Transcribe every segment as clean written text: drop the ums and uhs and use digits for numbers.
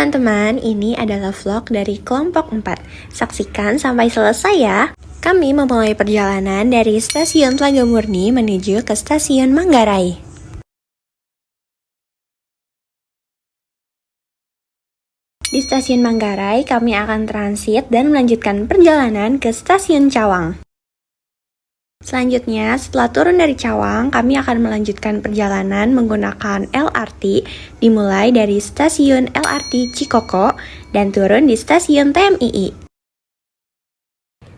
teman-teman, ini adalah vlog dari kelompok 4. Saksikan sampai selesai ya. Kami memulai perjalanan dari stasiun Tlaga Murni menuju ke stasiun Manggarai. Di stasiun Manggarai, kami akan transit dan melanjutkan perjalanan ke stasiun Cawang. Selanjutnya, setelah turun dari Cawang, kami akan melanjutkan perjalanan menggunakan LRT, dimulai dari stasiun LRT Cikoko dan turun di stasiun TMII.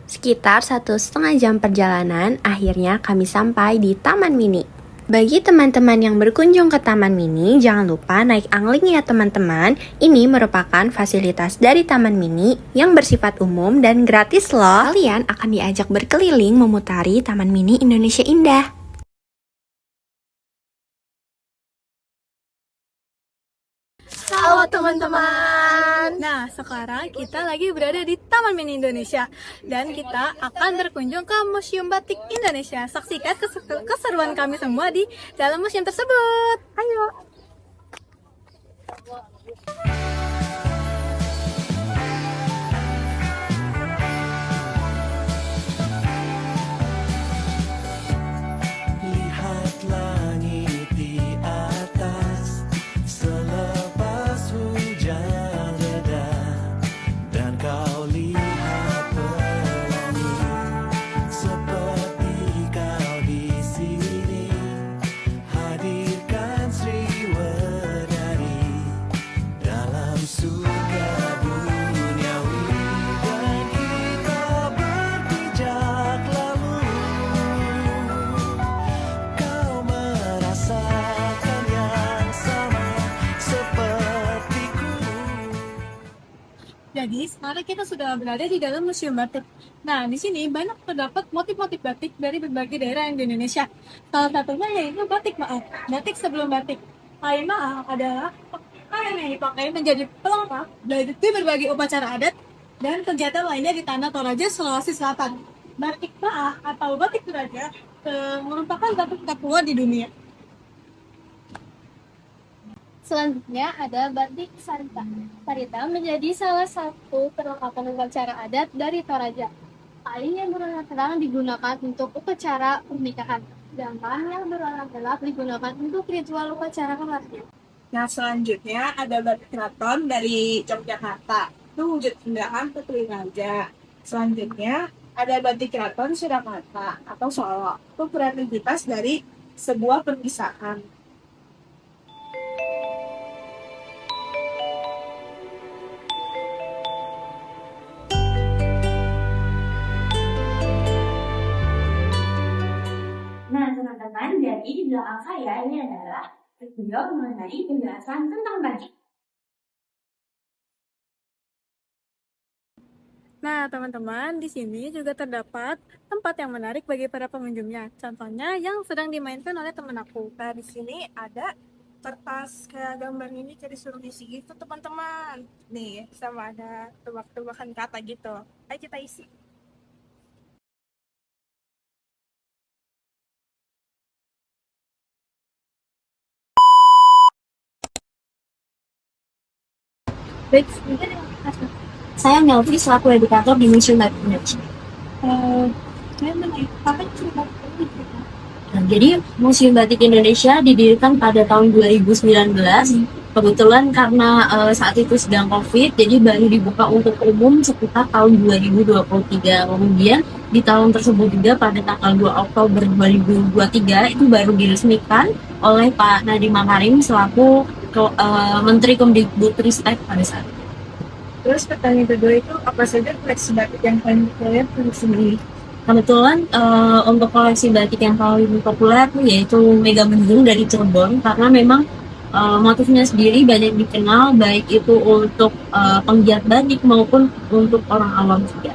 Sekitar 1,5 jam perjalanan, akhirnya kami sampai di Taman Mini. Bagi teman-teman yang berkunjung ke Taman Mini, jangan lupa naik angling ya teman-teman. Ini merupakan fasilitas dari Taman Mini yang bersifat umum dan gratis loh. Kalian akan diajak berkeliling memutari Taman Mini Indonesia Indah. Halo teman-teman. Nah, sekarang kita lagi berada di Taman Mini Indonesia dan kita akan berkunjung ke Museum Batik Indonesia. Saksikan keseruan kami semua di dalam museum tersebut. Ayo. Jadi sekarang kita sudah berada di dalam Museum Batik. Nah, di sini banyak terdapat motif-motif batik dari berbagai daerah yang di Indonesia. Salah satunya yaitu batik Maaf. Batik sebelum batik. Kain Maaf adalah kain yang dipakai menjadi pelengkap di berbagai upacara adat dan kegiatan lainnya di Tanah Toraja, Sulawesi Selatan. Batik Maaf atau batik Toraja merupakan batik tertua di dunia. Selanjutnya ada batik sarita. Sarita menjadi salah satu perlengkapan upacara adat dari Toraja. Kain yang berwarna terang digunakan untuk upacara pernikahan, sedangkan yang berwarna gelap digunakan untuk ritual upacara kematian. Nah, selanjutnya ada batik keraton dari Yogyakarta. Itu wujud undahan Putri Raja. Selanjutnya ada batik keraton Surakarta atau Solo. Itu kreativitas dari sebuah perpisahan. Nah, teman-teman, jadi di belakang saya ini adalah video mengenai penjelasan tentang batik. Nah, teman-teman, di sini juga terdapat tempat yang menarik bagi para pengunjungnya. Contohnya yang sedang dimainkan oleh teman aku. Nah, di sini ada kertas kayak gambar ini jadi suruh isi gitu, teman-teman. Nih, sama ada tebak-tebakan kata gitu. Ayo kita isi. Baik, Saya Melvi selaku edukator di Museum Batik Indonesia. saya apa cerita? Nah, jadi Museum Batik Indonesia didirikan pada tahun 2019. Kebetulan karena saat itu sedang COVID, jadi baru dibuka untuk umum sekitar tahun 2023. Kemudian di tahun tersebut juga pada tanggal 2 Oktober 2023 itu baru diresmikan oleh Pak Nadiem Makarim selaku Menteri Kemdikbudristek pada saat itu. Terus pertanyaan kedua itu apa saja koleksi batik yang paling populer di sini? Kebetulan untuk koleksi batik yang paling populer yaitu Mega Mendung dari Cirebon, karena memang motifnya sendiri banyak dikenal baik itu untuk penggiat batik maupun untuk orang awam juga.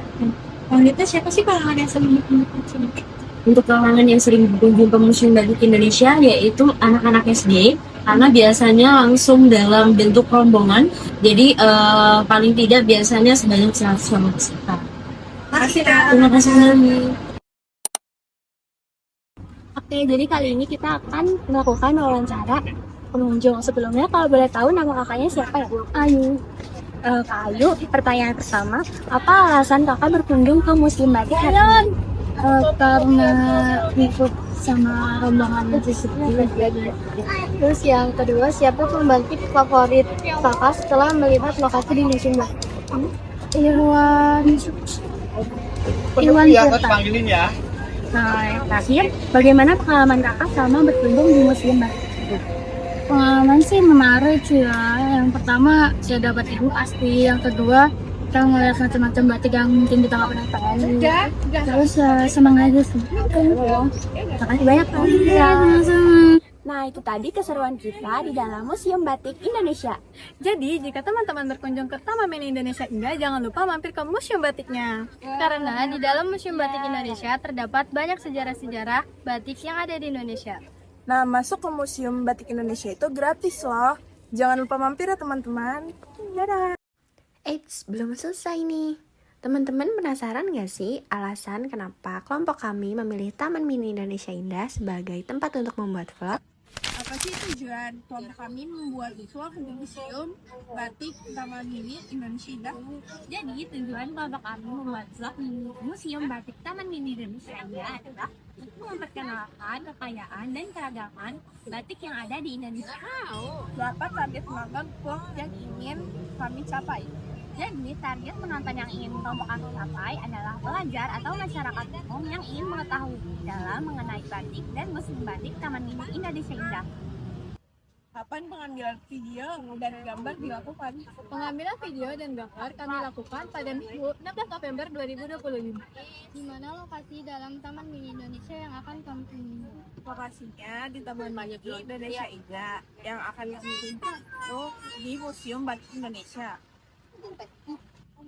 Selanjutnya siapa sih kalangan yang sering dikunjungi sini? Untuk kalangan yang sering berkunjung ke Museum Batik Indonesia yaitu anak-anak SD, karena biasanya langsung dalam bentuk rombongan, jadi paling tidak biasanya sebanyak 100 orang peserta. Terima kasih Nami. Oke, jadi kali ini kita akan melakukan wawancara pengunjung. Sebelumnya kalau boleh tahu nama kakaknya siapa ya? Ayu. Kak Ayu, pertanyaan pertama, apa alasan kakak berkunjung ke Museum Batik hari ini? Karena ikut sama rombongan tersebut. Terus yang kedua, siapa pembatik favorit kakak setelah melihat lokasi di Museum Batik? Iwan Tirta. Nah, yang terakhir, bagaimana pengalaman kakak selama berkunjung di Museum Batik? Pengalaman sih menarik sih ya. Yang pertama saya dapat edukasi, yang kedua kita ngeliat macam-macam batik yang mungkin kita nggak pernah tahu. Terus senang aja sih. Makasih banyak Kak. Nah, itu tadi keseruan kita di dalam Museum Batik Indonesia. Jadi, jika teman-teman berkunjung ke Taman Mini Indonesia Indah, jangan lupa mampir ke Museum Batiknya. Karena di dalam Museum Batik Indonesia terdapat banyak sejarah-sejarah batik yang ada di Indonesia. Nah, masuk ke Museum Batik Indonesia itu gratis loh. Jangan lupa mampir ya teman-teman. Dadah! Eits, belum selesai nih. Teman-teman penasaran gak sih alasan kenapa kelompok kami memilih Taman Mini Indonesia Indah sebagai tempat untuk membuat vlog? Apa sih tujuan kelompok kami membuat vlog di Museum Batik Taman Mini Indonesia Indah? Jadi, tujuan kelompok kami membuat vlog di Museum Batik Taman Mini Indonesia Indah adalah untuk memperkenalkan kekayaan dan keragaman batik yang ada di Indonesia. Berapa target penonton vlog yang ingin kami capai? Jadi, target penonton yang ingin kelompok kami capai adalah pelajar atau masyarakat umum yang ingin mengetahui dalam mengenai batik dan museum batik Taman Mini Indonesia Indah. Kapan pengambilan video dan gambar dilakukan? Pengambilan video dan gambar kami lakukan pada Minggu 16 November 2025. Di mana lokasi dalam Taman Mini Indonesia yang akan kami kunjungi? Lokasinya di Taman Mini Indonesia Indah yang akan kami kunjungi di Museum Batik Indonesia.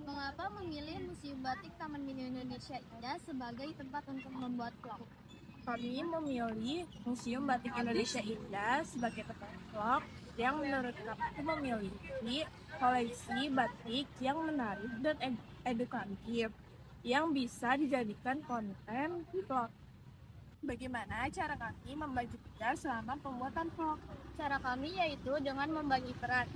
Mengapa memilih Museum Batik Taman Mini Indonesia Indah sebagai tempat untuk membuat vlog? Kami memilih Museum Batik Indonesia Indah sebagai tempat vlog yang menurut kami memiliki koleksi batik yang menarik dan edukatif yang bisa dijadikan konten vlog. Bagaimana cara kami membagi tugas selama pembuatan vlog? Cara kami yaitu dengan membagi peran.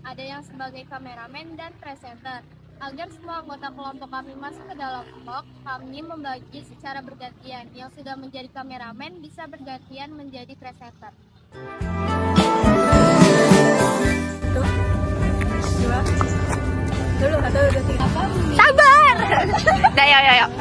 Ada yang sebagai kameramen dan presenter. Agar semua anggota kelompok kami masuk ke dalam vlog, kami membagi secara bergantian. Yang sudah menjadi kameramen bisa bergantian menjadi presenter. Sabar! Dah, yuk.